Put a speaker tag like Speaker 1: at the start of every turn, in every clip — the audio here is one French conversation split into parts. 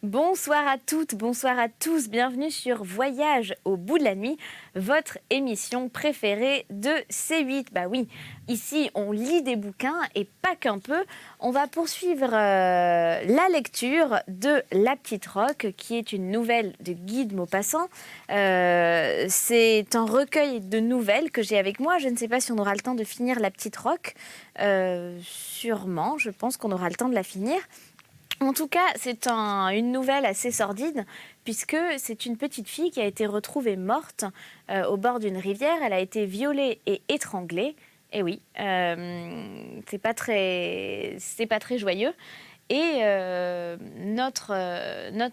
Speaker 1: Bonsoir à toutes, bonsoir à tous, bienvenue sur Voyage au bout de la nuit, votre émission préférée de C8. Bah oui, ici on lit des bouquins et pas qu'un peu. On va poursuivre la lecture de La Petite Roque, qui est une nouvelle de Guy de Maupassant. C'est un recueil de nouvelles que j'ai avec moi. Je ne sais pas si on aura le temps de finir La Petite Roque. Sûrement, je pense qu'on aura le temps de la finir. En tout cas, c'est une nouvelle assez sordide, puisque c'est une petite fille qui a été retrouvée morte au bord d'une rivière. Elle a été violée et étranglée. Et oui, c'est pas très joyeux. Et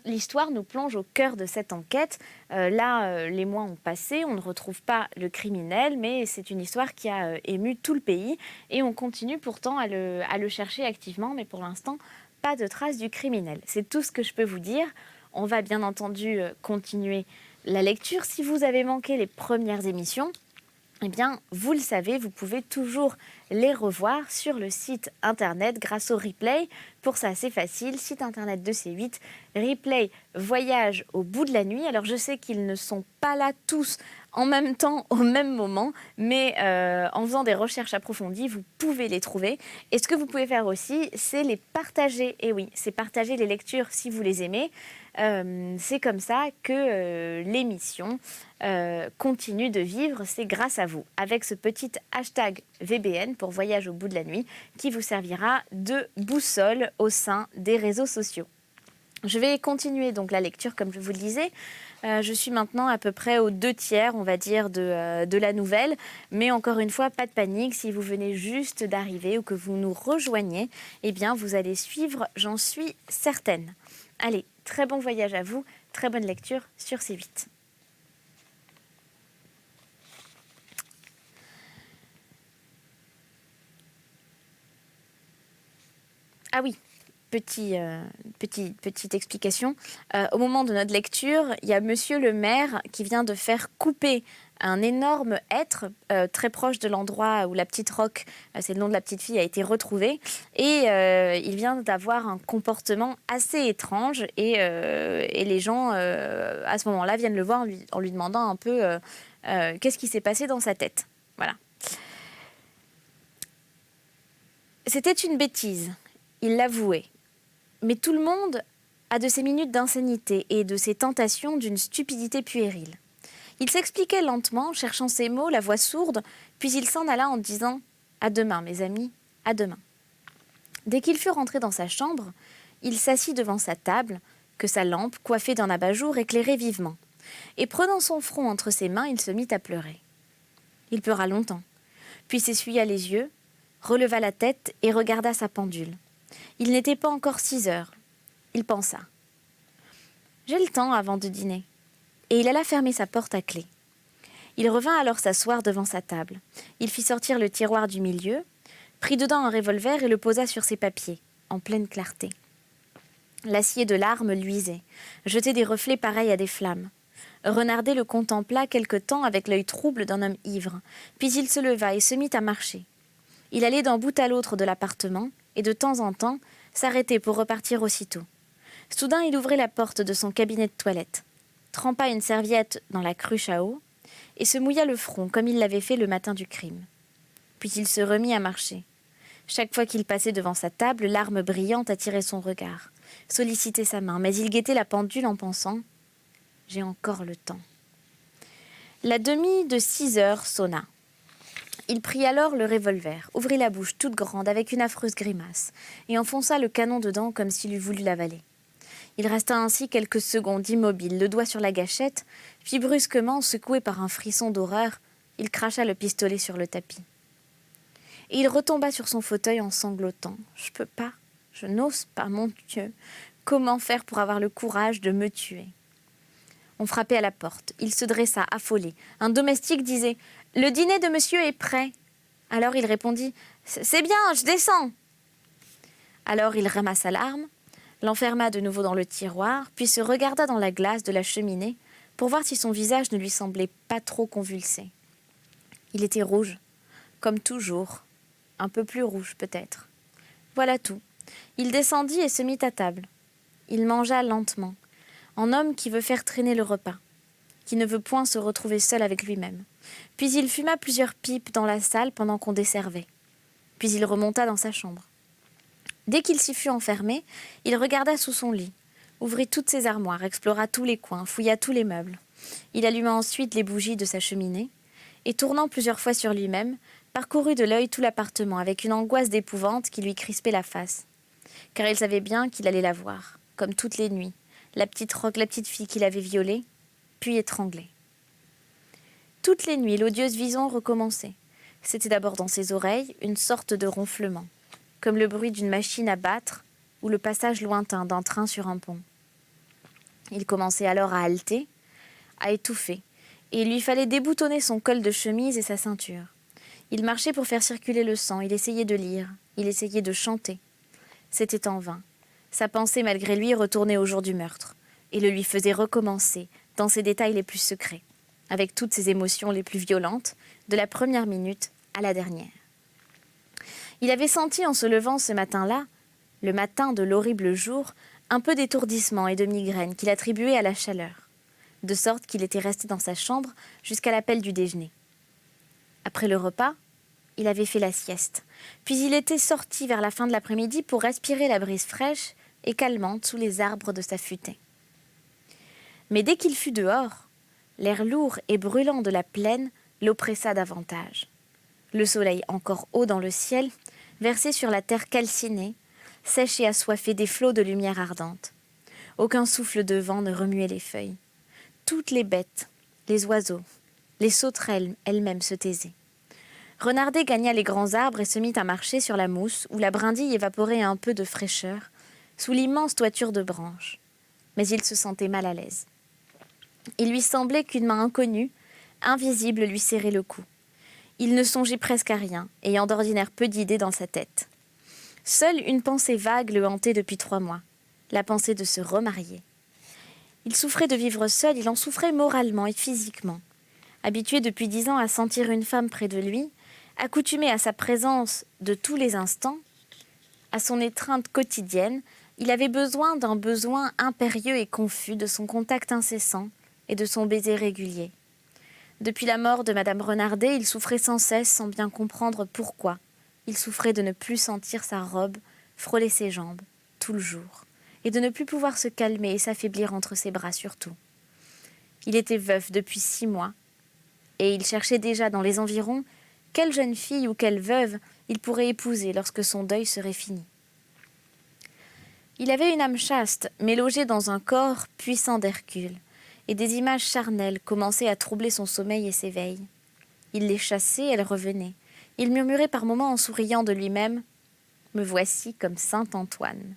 Speaker 1: l'histoire nous plonge au cœur de cette enquête. Les mois ont passé, on ne retrouve pas le criminel, mais c'est une histoire qui a ému tout le pays. Et on continue pourtant à le chercher activement, mais pour l'instant, pas de traces du criminel. C'est tout ce que je peux vous dire. On va bien entendu continuer la lecture. Si vous avez manqué les premières émissions, eh bien, vous le savez, vous pouvez toujours les revoir sur le site internet grâce au replay. Pour ça, c'est facile, site internet de C8, replay Voyage au bout de la nuit. Alors, je sais qu'ils ne sont pas là tous en même temps, au même moment, mais en faisant des recherches approfondies, vous pouvez les trouver. Et ce que vous pouvez faire aussi, c'est les partager. Et oui, c'est partager les lectures si vous les aimez. C'est comme ça que l'émission continue de vivre, c'est grâce à vous, avec ce petit hashtag VBN pour Voyage au bout de la nuit, qui vous servira de boussole au sein des réseaux sociaux. Je vais continuer donc la lecture, comme je vous le disais. Je suis maintenant à peu près aux 2/3, on va dire, de la nouvelle. Mais encore une fois, pas de panique. Si vous venez juste d'arriver ou que vous nous rejoignez, eh bien, vous allez suivre, j'en suis certaine. Allez, très bon voyage à vous, très bonne lecture sur C8. Ah oui, petite explication. Au moment de notre lecture, il y a monsieur le maire qui vient de faire couper un énorme hêtre très proche de l'endroit où la petite Roque, c'est le nom de la petite fille, a été retrouvée. Et il vient d'avoir un comportement assez étrange. Et les gens, à ce moment-là, viennent le voir en lui demandant un peu qu'est-ce qui s'est passé dans sa tête. Voilà. C'était une bêtise, il l'avouait. Mais tout le monde a de ces minutes d'insanité et de ces tentations d'une stupidité puérile. Il s'expliquait lentement, cherchant ses mots, la voix sourde, puis il s'en alla en disant « À demain, mes amis, à demain ». Dès qu'il fut rentré dans sa chambre, il s'assit devant sa table, que sa lampe, coiffée d'un abat-jour, éclairait vivement. Et prenant son front entre ses mains, il se mit à pleurer. Il pleura longtemps, puis s'essuya les yeux, releva la tête et regarda sa pendule. Il n'était pas encore 6 heures. Il pensa. J'ai le temps avant de dîner. Et il alla fermer sa porte à clé. Il revint alors s'asseoir devant sa table. Il fit sortir le tiroir du milieu, prit dedans un revolver et le posa sur ses papiers, en pleine clarté. L'acier de l'arme luisait, jetait des reflets pareils à des flammes. Renardet le contempla quelque temps avec l'œil trouble d'un homme ivre, puis il se leva et se mit à marcher. Il allait d'un bout à l'autre de l'appartement, et de temps en temps s'arrêtait pour repartir aussitôt. Soudain, il ouvrit la porte de son cabinet de toilette, trempa une serviette dans la cruche à eau et se mouilla le front comme il l'avait fait le matin du crime. Puis il se remit à marcher. Chaque fois qu'il passait devant sa table, l'arme brillante attirait son regard, sollicitait sa main, mais il guettait la pendule en pensant « J'ai encore le temps ». La demie de 6 heures sonna. Il prit alors le revolver, ouvrit la bouche toute grande avec une affreuse grimace et enfonça le canon dedans comme s'il eût voulu l'avaler. Il resta ainsi quelques secondes immobile, le doigt sur la gâchette, puis brusquement, secoué par un frisson d'horreur, il cracha le pistolet sur le tapis. Et il retomba sur son fauteuil en sanglotant. « Je peux pas, je n'ose pas, mon Dieu. Comment faire pour avoir le courage de me tuer ?» On frappait à la porte. Il se dressa, affolé. Un domestique disait « Le dîner de monsieur est prêt. » Alors il répondit « C'est bien, je descends. » Alors il ramassa l'arme, l'enferma de nouveau dans le tiroir, puis se regarda dans la glace de la cheminée pour voir si son visage ne lui semblait pas trop convulsé. Il était rouge, comme toujours, un peu plus rouge peut-être. Voilà tout. Il descendit et se mit à table. il mangea lentement, en homme qui veut faire traîner le repas, qui ne veut point se retrouver seul avec lui-même. Puis il fuma plusieurs pipes dans la salle pendant qu'on desservait. Puis il remonta dans sa chambre. Dès qu'il s'y fut enfermé, il regarda sous son lit, ouvrit toutes ses armoires, explora tous les coins, fouilla tous les meubles. Il alluma ensuite les bougies de sa cheminée, et tournant plusieurs fois sur lui-même, parcourut de l'œil tout l'appartement avec une angoisse d'épouvante qui lui crispait la face. Car il savait bien qu'il allait la voir, comme toutes les nuits, la petite fille qu'il avait violée, puis étranglée. Toutes les nuits, l'odieuse vision recommençait. C'était d'abord dans ses oreilles une sorte de ronflement, comme le bruit d'une machine à battre ou le passage lointain d'un train sur un pont. Il commençait alors à halter, à étouffer, et il lui fallait déboutonner son col de chemise et sa ceinture. Il marchait pour faire circuler le sang, il essayait de lire, il essayait de chanter. C'était en vain. Sa pensée, malgré lui, retournait au jour du meurtre, et le lui faisait recommencer, dans ses détails les plus secrets, avec toutes ses émotions les plus violentes, de la première minute à la dernière. Il avait senti en se levant ce matin-là, le matin de l'horrible jour, un peu d'étourdissement et de migraine qu'il attribuait à la chaleur, de sorte qu'il était resté dans sa chambre jusqu'à l'appel du déjeuner. Après le repas, il avait fait la sieste, puis il était sorti vers la fin de l'après-midi pour respirer la brise fraîche et calmante sous les arbres de sa futaie. Mais dès qu'il fut dehors, l'air lourd et brûlant de la plaine l'oppressa davantage. Le soleil encore haut dans le ciel versait sur la terre calcinée, sèche et assoiffée des flots de lumière ardente. Aucun souffle de vent ne remuait les feuilles. Toutes les bêtes, les oiseaux, les sauterelles elles-mêmes se taisaient. Renardet gagna les grands arbres et se mit à marcher sur la mousse où la brindille évaporait un peu de fraîcheur sous l'immense toiture de branches. Mais il se sentait mal à l'aise. Il lui semblait qu'une main inconnue, invisible, lui serrait le cou. Il ne songeait presque à rien, ayant d'ordinaire peu d'idées dans sa tête. Seule une pensée vague le hantait depuis 3 mois, la pensée de se remarier. Il souffrait de vivre seul, il en souffrait moralement et physiquement. Habitué depuis 10 ans à sentir une femme près de lui, accoutumé à sa présence de tous les instants, à son étreinte quotidienne, il avait besoin d'un besoin impérieux et confus de son contact incessant et de son baiser régulier. Depuis la mort de Madame Renardet, il souffrait sans cesse, sans bien comprendre pourquoi. Il souffrait de ne plus sentir sa robe frôler ses jambes, tout le jour, et de ne plus pouvoir se calmer et s'affaiblir entre ses bras surtout. Il était veuf depuis 6 mois, et il cherchait déjà dans les environs quelle jeune fille ou quelle veuve il pourrait épouser lorsque son deuil serait fini. Il avait une âme chaste, mais logée dans un corps puissant d'Hercule, et des images charnelles commençaient à troubler son sommeil et ses veilles. Il les chassait, elles revenaient. Il murmurait par moments en souriant de lui-même « Me voici comme saint Antoine ».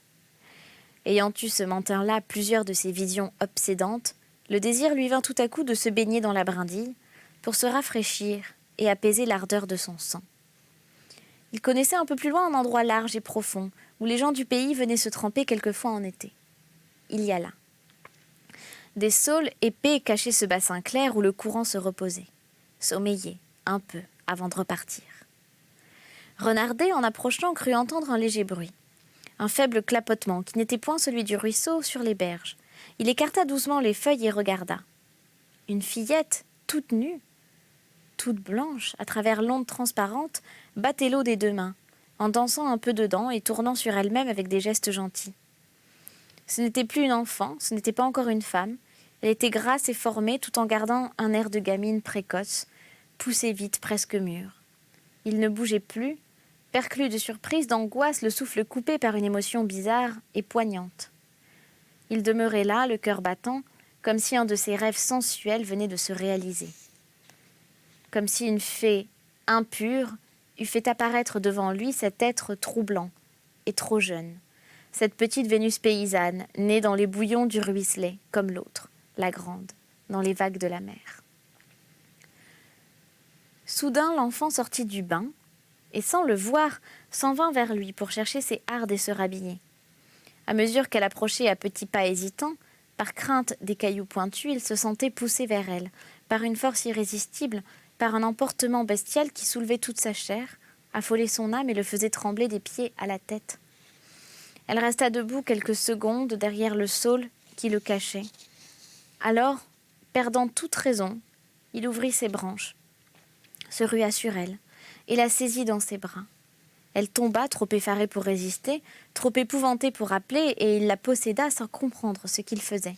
Speaker 1: Ayant eu ce matin-là plusieurs de ces visions obsédantes, le désir lui vint tout à coup de se baigner dans la brindille pour se rafraîchir et apaiser l'ardeur de son sang. Il connaissait un peu plus loin un endroit large et profond où les gens du pays venaient se tremper quelquefois en été. Il y alla. Des saules épais cachaient ce bassin clair où le courant se reposait, sommeillait un peu avant de repartir. Renardet, en approchant, crut entendre un léger bruit, un faible clapotement qui n'était point celui du ruisseau sur les berges. Il écarta doucement les feuilles et regarda. Une fillette, toute nue, toute blanche, à travers l'onde transparente, battait l'eau des 2 mains, en dansant un peu dedans et tournant sur elle-même avec des gestes gentils. Ce n'était plus une enfant, ce n'était pas encore une femme. Elle était grasse et formée tout en gardant un air de gamine précoce, poussée vite, presque mûre. Il ne bougeait plus, perclus de surprise, d'angoisse, le souffle coupé par une émotion bizarre et poignante. Il demeurait là, le cœur battant, comme si un de ses rêves sensuels venait de se réaliser. Comme si une fée impure eût fait apparaître devant lui cet être troublant et trop jeune. Cette petite Vénus paysanne, née dans les bouillons du ruisselet, comme l'autre, la grande, dans les vagues de la mer. Soudain, l'enfant sortit du bain, et sans le voir, s'en vint vers lui pour chercher ses hardes et se rhabiller. À mesure qu'elle approchait à petits pas hésitants, par crainte des cailloux pointus, il se sentait poussé vers elle, par une force irrésistible, par un emportement bestial qui soulevait toute sa chair, affolait son âme et le faisait trembler des pieds à la tête. Elle resta debout quelques secondes derrière le saule qui le cachait. Alors, perdant toute raison, il ouvrit ses branches, se rua sur elle et la saisit dans ses bras. Elle tomba, trop effarée pour résister, trop épouvantée pour appeler, et il la posséda sans comprendre ce qu'il faisait.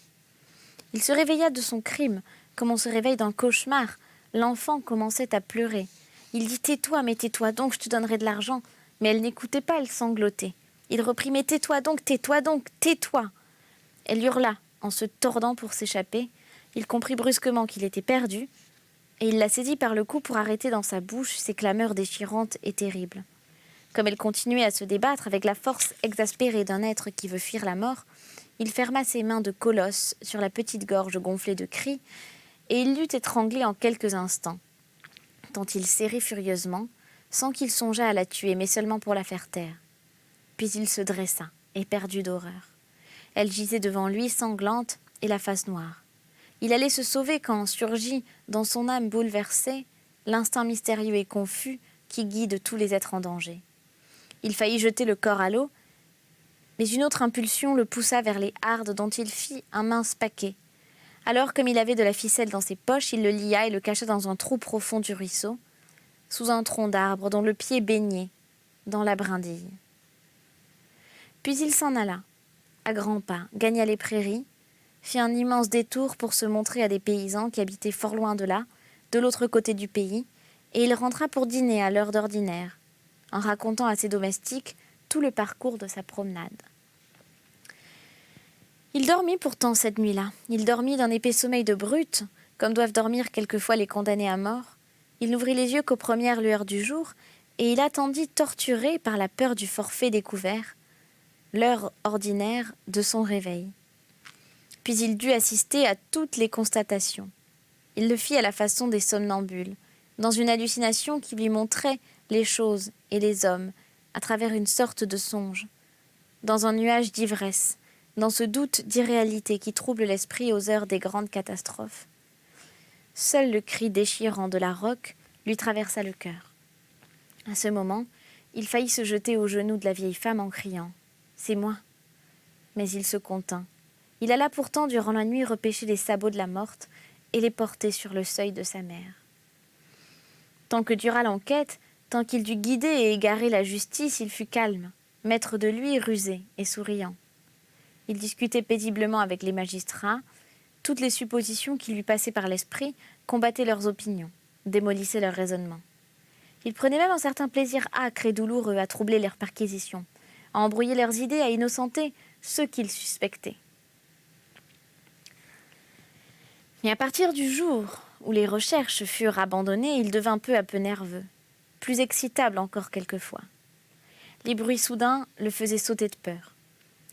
Speaker 1: Il se réveilla de son crime, comme on se réveille d'un cauchemar. L'enfant commençait à pleurer. Il dit « Tais-toi, mais tais-toi donc, je te donnerai de l'argent ». Mais elle n'écoutait pas, elle sanglotait. Il reprit « Mais tais-toi donc, tais-toi donc, tais-toi ». Elle hurla en se tordant pour s'échapper. Il comprit brusquement qu'il était perdu, et il la saisit par le cou pour arrêter dans sa bouche ses clameurs déchirantes et terribles. Comme elle continuait à se débattre avec la force exaspérée d'un être qui veut fuir la mort, il ferma ses mains de colosse sur la petite gorge gonflée de cris, et il l'eut étranglée en quelques instants, tant il serrait furieusement, sans qu'il songeât à la tuer, mais seulement pour la faire taire. Puis il se dressa, éperdu d'horreur. Elle gisait devant lui, sanglante et la face noire. Il allait se sauver quand surgit, dans son âme bouleversée, l'instinct mystérieux et confus qui guide tous les êtres en danger. Il faillit jeter le corps à l'eau, mais une autre impulsion le poussa vers les hardes dont il fit un mince paquet. Alors, comme il avait de la ficelle dans ses poches, il le lia et le cacha dans un trou profond du ruisseau, sous un tronc d'arbre dont le pied baignait dans la brindille. Puis il s'en alla, à grands pas, gagna les prairies, fit un immense détour pour se montrer à des paysans qui habitaient fort loin de là, de l'autre côté du pays, et il rentra pour dîner à l'heure d'ordinaire, en racontant à ses domestiques tout le parcours de sa promenade. Il dormit pourtant cette nuit-là. Il dormit d'un épais sommeil de brute, comme doivent dormir quelquefois les condamnés à mort. Il n'ouvrit les yeux qu'aux premières lueurs du jour, et il attendit, torturé par la peur du forfait découvert, l'heure ordinaire de son réveil. Puis il dut assister à toutes les constatations. Il le fit à la façon des somnambules, dans une hallucination qui lui montrait les choses et les hommes à travers une sorte de songe, dans un nuage d'ivresse, dans ce doute d'irréalité qui trouble l'esprit aux heures des grandes catastrophes. Seul le cri déchirant de la roque lui traversa le cœur. À ce moment, il faillit se jeter aux genoux de la vieille femme en criant « C'est moi !» Mais il se contint. Il alla pourtant durant la nuit repêcher les sabots de la morte et les porter sur le seuil de sa mère. Tant que dura l'enquête, tant qu'il dut guider et égarer la justice, il fut calme, maître de lui, rusé et souriant. Il discutait paisiblement avec les magistrats. Toutes les suppositions qui lui passaient par l'esprit combattaient leurs opinions, démolissaient leurs raisonnements. Il prenait même un certain plaisir âcre et douloureux à troubler leurs perquisitions, à embrouiller leurs idées, à innocenter ceux qu'il suspectait. Mais à partir du jour où les recherches furent abandonnées, il devint peu à peu nerveux, plus excitable encore quelquefois. Les bruits soudains le faisaient sauter de peur.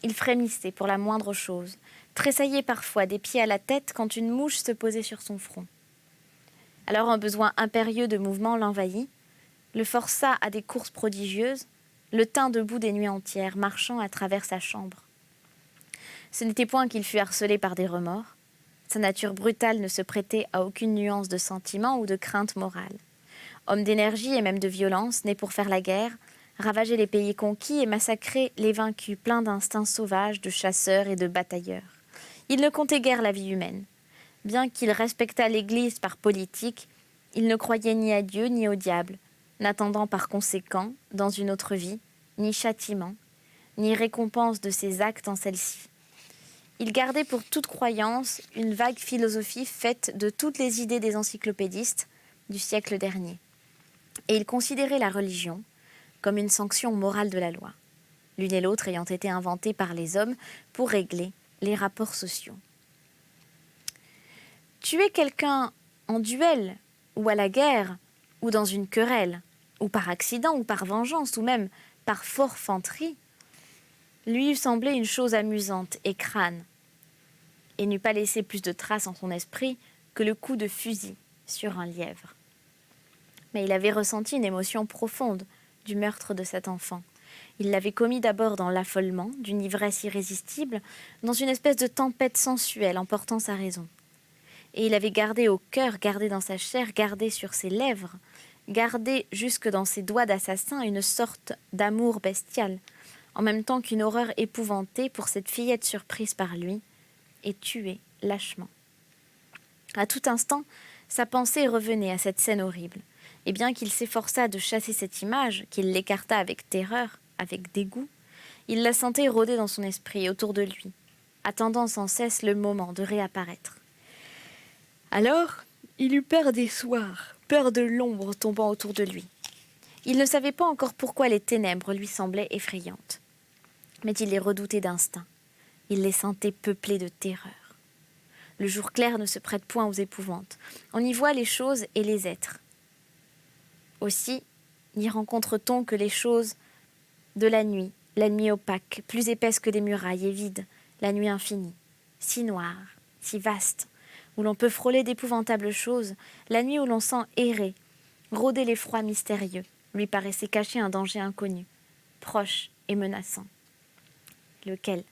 Speaker 1: Il frémissait pour la moindre chose, tressaillait parfois des pieds à la tête quand une mouche se posait sur son front. Alors un besoin impérieux de mouvement l'envahit, le força à des courses prodigieuses, le tint debout des nuits entières, marchant à travers sa chambre. Ce n'était point qu'il fût harcelé par des remords. Sa nature brutale ne se prêtait à aucune nuance de sentiment ou de crainte morale. Homme d'énergie et même de violence, né pour faire la guerre, ravager les pays conquis et massacrer les vaincus, pleins d'instincts sauvages, de chasseurs et de batailleurs. Il ne comptait guère la vie humaine. Bien qu'il respectât l'Église par politique, il ne croyait ni à Dieu ni au diable, n'attendant par conséquent, dans une autre vie, ni châtiment, ni récompense de ses actes en celle-ci. Il gardait pour toute croyance une vague philosophie faite de toutes les idées des encyclopédistes du siècle dernier. Et il considérait la religion comme une sanction morale de la loi, l'une et l'autre ayant été inventées par les hommes pour régler les rapports sociaux. Tuer quelqu'un en duel, ou à la guerre, ou dans une querelle, ou par accident, ou par vengeance, ou même par forfanterie, lui eût semblé une chose amusante et crâne, et n'eût pas laissé plus de traces en son esprit que le coup de fusil sur un lièvre. Mais il avait ressenti une émotion profonde du meurtre de cet enfant. Il l'avait commis d'abord dans l'affolement d'une ivresse irrésistible, dans une espèce de tempête sensuelle emportant sa raison. Et il avait gardé au cœur, gardé dans sa chair, gardé sur ses lèvres, gardé jusque dans ses doigts d'assassin une sorte d'amour bestial, en même temps qu'une horreur épouvantée pour cette fillette surprise par lui et tuée lâchement. À tout instant, sa pensée revenait à cette scène horrible, et bien qu'il s'efforçât de chasser cette image, qu'il l'écarta avec terreur, avec dégoût, il la sentait rôder dans son esprit et autour de lui, attendant sans cesse le moment de réapparaître. Alors, il eut peur des soirs, peur de l'ombre tombant autour de lui. Il ne savait pas encore pourquoi les ténèbres lui semblaient effrayantes, mais il les redoutait d'instinct. Il les sentait peuplées de terreur. Le jour clair ne se prête point aux épouvantes. On y voit les choses et les êtres. Aussi, n'y rencontre-t-on que les choses de la nuit opaque, plus épaisse que des murailles et vide, la nuit infinie, si noire, si vaste, où l'on peut frôler d'épouvantables choses, la nuit où l'on sent errer, rôder l'effroi mystérieux, lui paraissait cacher un danger inconnu, proche et menaçant. Lequel ?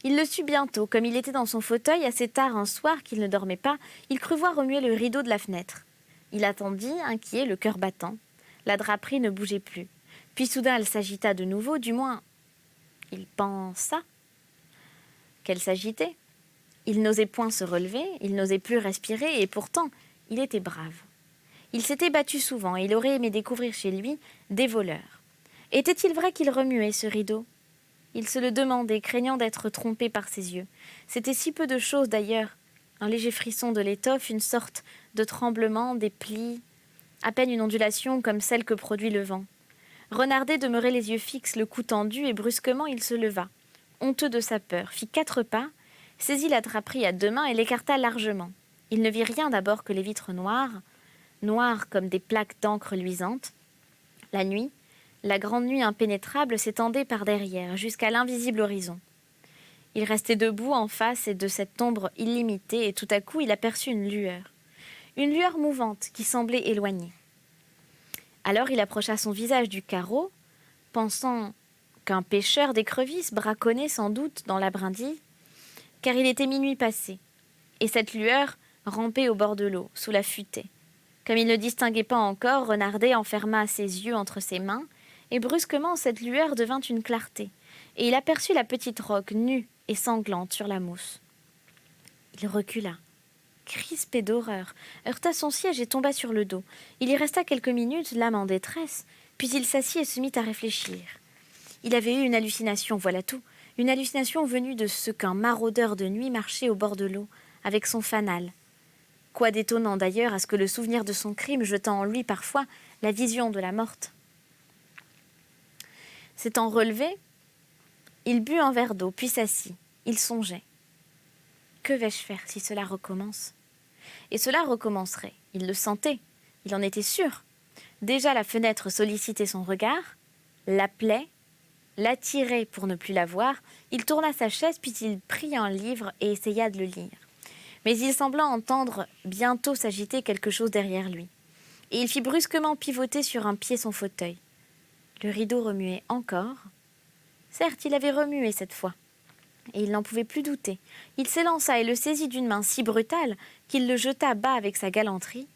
Speaker 1: Il le sut bientôt, comme il était dans son fauteuil assez tard un soir qu'il ne dormait pas, il crut voir remuer le rideau de la fenêtre. Il attendit, inquiet, le cœur battant. La draperie ne bougeait plus. Puis soudain elle s'agita de nouveau, du moins il pensa qu'elle s'agitait. Il n'osait point se relever, il n'osait plus respirer, et pourtant il était brave. Il s'était battu souvent, et il aurait aimé découvrir chez lui des voleurs. Était-il vrai qu'il remuait ce rideau ? Il se le demandait, craignant d'être trompé par ses yeux. C'était si peu de choses d'ailleurs. Un léger frisson de l'étoffe, une sorte de tremblement, des plis, à peine une ondulation comme celle que produit le vent. Renardet demeurait les yeux fixes, le cou tendu, et brusquement il se leva. Honteux de sa peur, fit 4 pas, saisit la draperie à 2 mains et l'écarta largement. Il ne vit rien d'abord que les vitres noires comme des plaques d'encre luisante. La nuit, la grande nuit impénétrable s'étendait par derrière, jusqu'à l'invisible horizon. Il restait debout en face de cette ombre illimitée, et tout à coup il aperçut une lueur mouvante qui semblait éloignée. Alors il approcha son visage du carreau, pensant qu'un pêcheur d'écrevisses braconnait sans doute dans la brindille, car il était minuit passé, et cette lueur rampait au bord de l'eau, sous la futaie. Comme il ne distinguait pas encore, Renardet enferma ses yeux entre ses mains, et brusquement cette lueur devint une clarté, et il aperçut la petite roque nue et sanglante sur la mousse. Il recula, crispé d'horreur, heurta son siège et tomba sur le dos. Il y resta quelques minutes, l'âme en détresse, puis il s'assit et se mit à réfléchir. Il avait eu une hallucination, voilà tout, une hallucination venue de ce qu'un maraudeur de nuit marchait au bord de l'eau, avec son fanal. Quoi d'étonnant d'ailleurs à ce que le souvenir de son crime jetant en lui parfois la vision de la morte. S'étant relevé, il but un verre d'eau, puis s'assit. Il songeait. Que vais-je faire si cela recommence ? Et cela recommencerait. Il le sentait, il en était sûr. Déjà la fenêtre sollicitait son regard, l'appelait, l'attirait pour ne plus la voir. Il tourna sa chaise, puis il prit un livre et essaya de le lire. Mais il sembla entendre bientôt s'agiter quelque chose derrière lui. Et il fit brusquement pivoter sur un pied son fauteuil. Le rideau remuait encore. Certes, il avait remué cette fois. Et il n'en pouvait plus douter. Il s'élança et le saisit d'une main si brutale qu'il le jeta bas avec sa galanterie.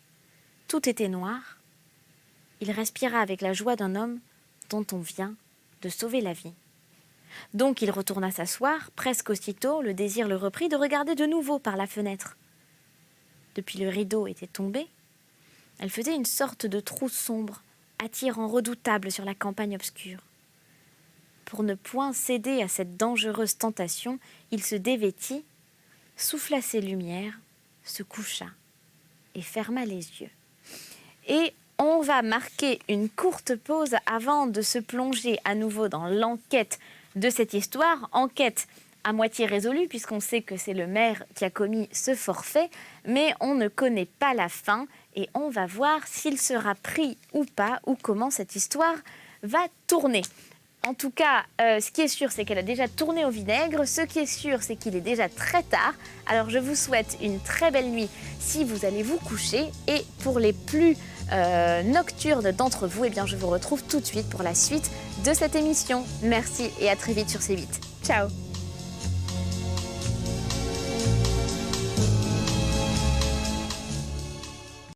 Speaker 1: Tout était noir. Il respira avec la joie d'un homme dont on vient de sauver la vie. Donc il retourna s'asseoir, presque aussitôt, le désir le reprit de regarder de nouveau par la fenêtre. Depuis le rideau était tombé, elle faisait une sorte de trou sombre, attirant redoutable sur la campagne obscure. Pour ne point céder à cette dangereuse tentation, il se dévêtit, souffla ses lumières, se coucha et ferma les yeux. Et on va marquer une courte pause avant de se plonger à nouveau dans l'enquête de cette histoire, enquête à moitié résolue puisqu'on sait que c'est le maire qui a commis ce forfait, mais on ne connaît pas la fin et on va voir s'il sera pris ou pas ou comment cette histoire va tourner. En tout cas, ce qui est sûr, c'est qu'elle a déjà tourné au vinaigre. Ce qui est sûr, c'est qu'il est déjà très tard. Alors, je vous souhaite une très belle nuit si vous allez vous coucher. Et pour les plus nocturnes d'entre vous, eh bien, je vous retrouve tout de suite pour la suite de cette émission. Merci et à très vite sur C8. Ciao!